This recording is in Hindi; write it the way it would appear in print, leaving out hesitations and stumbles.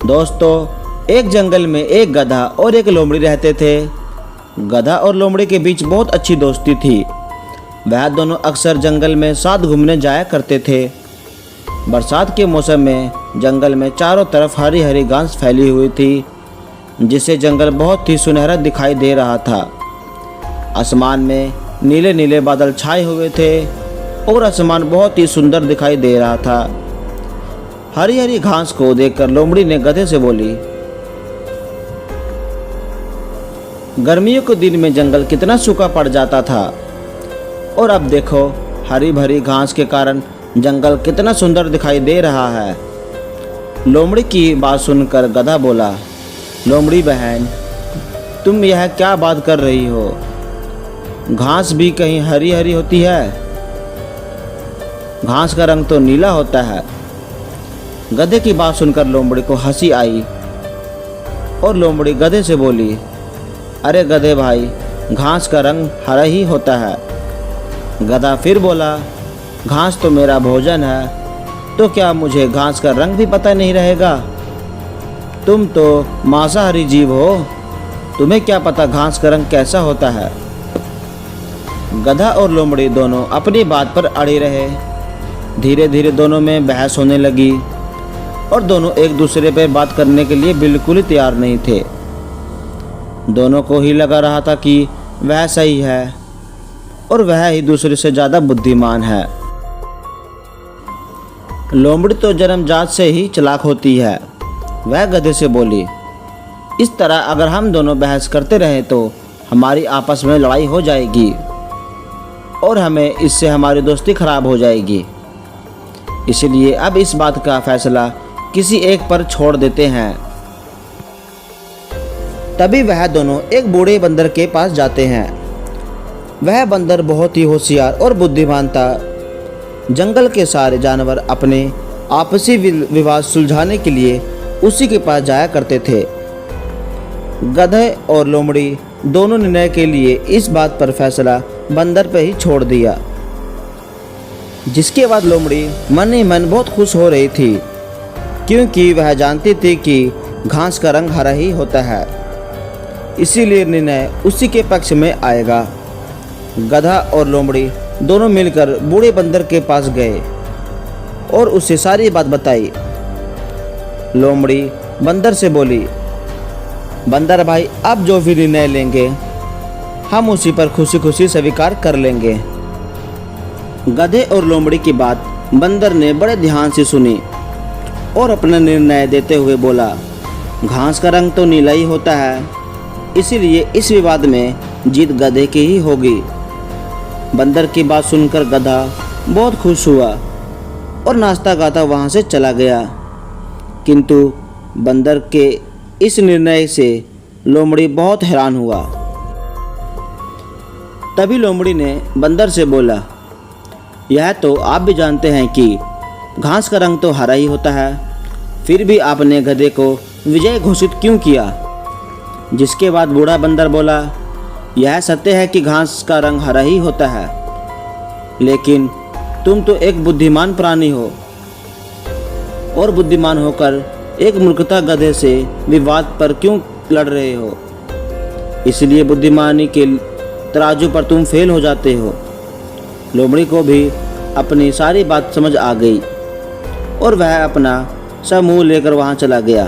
दोस्तों, एक जंगल में एक गधा और एक लोमड़ी रहते थे। गधा और लोमड़ी के बीच बहुत अच्छी दोस्ती थी। वह दोनों अक्सर जंगल में साथ घूमने जाया करते थे। बरसात के मौसम में जंगल में चारों तरफ हरी हरी घास फैली हुई थी, जिससे जंगल बहुत ही सुनहरा दिखाई दे रहा था। आसमान में नीले नीले बादल छाए हुए थे और आसमान बहुत ही सुंदर दिखाई दे रहा था। हरी हरी घास को देखकर लोमड़ी ने गधे से बोली, गर्मियों के दिन में जंगल कितना सूखा पड़ जाता था और अब देखो हरी भरी घास के कारण जंगल कितना सुंदर दिखाई दे रहा है। लोमड़ी की बात सुनकर गधा बोला, लोमड़ी बहन, तुम यह क्या बात कर रही हो? घास भी कहीं हरी हरी होती है? घास का रंग तो नीला होता है। गधे की बात सुनकर लोमड़ी को हंसी आई और लोमड़ी गधे से बोली, अरे गधे भाई, घास का रंग हरा ही होता है। गधा फिर बोला, घास तो मेरा भोजन है, तो क्या मुझे घास का रंग भी पता नहीं रहेगा? तुम तो मांसाहारी जीव हो, तुम्हें क्या पता घास का रंग कैसा होता है? गधा और लोमड़ी दोनों अपनी बात पर अड़े रहे। धीरे धीरे दोनों में बहस होने लगी और दोनों एक दूसरे पर बात करने के लिए बिल्कुल ही तैयार नहीं थे। दोनों को ही लगा रहा था कि वह सही है और वह ही दूसरे से ज़्यादा बुद्धिमान है। लोमड़ी तो जन्मजात से ही चालाक होती है। वह गधे से बोली, इस तरह अगर हम दोनों बहस करते रहें तो हमारी आपस में लड़ाई हो जाएगी और हमें इससे हमारी दोस्ती खराब हो जाएगी। इसलिए अब इस बात का फैसला किसी एक पर छोड़ देते हैं। तभी वह दोनों एक बूढ़े बंदर के पास जाते हैं। वह बंदर बहुत ही होशियार और बुद्धिमान था। जंगल के सारे जानवर अपने आपसी विवाद सुलझाने के लिए उसी के पास जाया करते थे। गधे और लोमड़ी दोनों निर्णय के लिए इस बात पर फैसला बंदर पर ही छोड़ दिया, जिसके बाद लोमड़ी मन ही मन बहुत खुश हो रही थी, क्योंकि वह जानती थी कि घास का रंग हरा ही होता है। इसीलिए निर्णय उसी के पक्ष में आएगा। गधा और लोमड़ी दोनों मिलकर बूढ़े बंदर के पास गए और उसे सारी बात बताई। लोमड़ी बंदर से बोली, बंदर भाई, अब जो भी निर्णय लेंगे हम उसी पर खुशी खुशी स्वीकार कर लेंगे। गधे और लोमड़ी की बात बंदर ने बड़े ध्यान से सुनी और अपना निर्णय देते हुए बोला, घास का रंग तो नीला ही होता है, इसीलिए इस विवाद में जीत गधे की ही होगी। बंदर की बात सुनकर गधा बहुत खुश हुआ और नाचता गाता वहाँ से चला गया। किंतु बंदर के इस निर्णय से लोमड़ी बहुत हैरान हुआ। तभी लोमड़ी ने बंदर से बोला, यह तो आप भी जानते हैं कि घास का रंग तो हरा ही होता है, फिर भी आपने गधे को विजय घोषित क्यों किया? जिसके बाद बूढ़ा बंदर बोला, यह सत्य है कि घास का रंग हरा ही होता है, लेकिन तुम तो एक बुद्धिमान प्राणी हो और बुद्धिमान होकर एक मूर्खता गधे से विवाद पर क्यों लड़ रहे हो? इसलिए बुद्धिमानी के तराजू पर तुम फेल हो जाते हो। लोमड़ी को भी अपनी सारी बात समझ आ गई और वह अपना समूह लेकर वहां चला गया।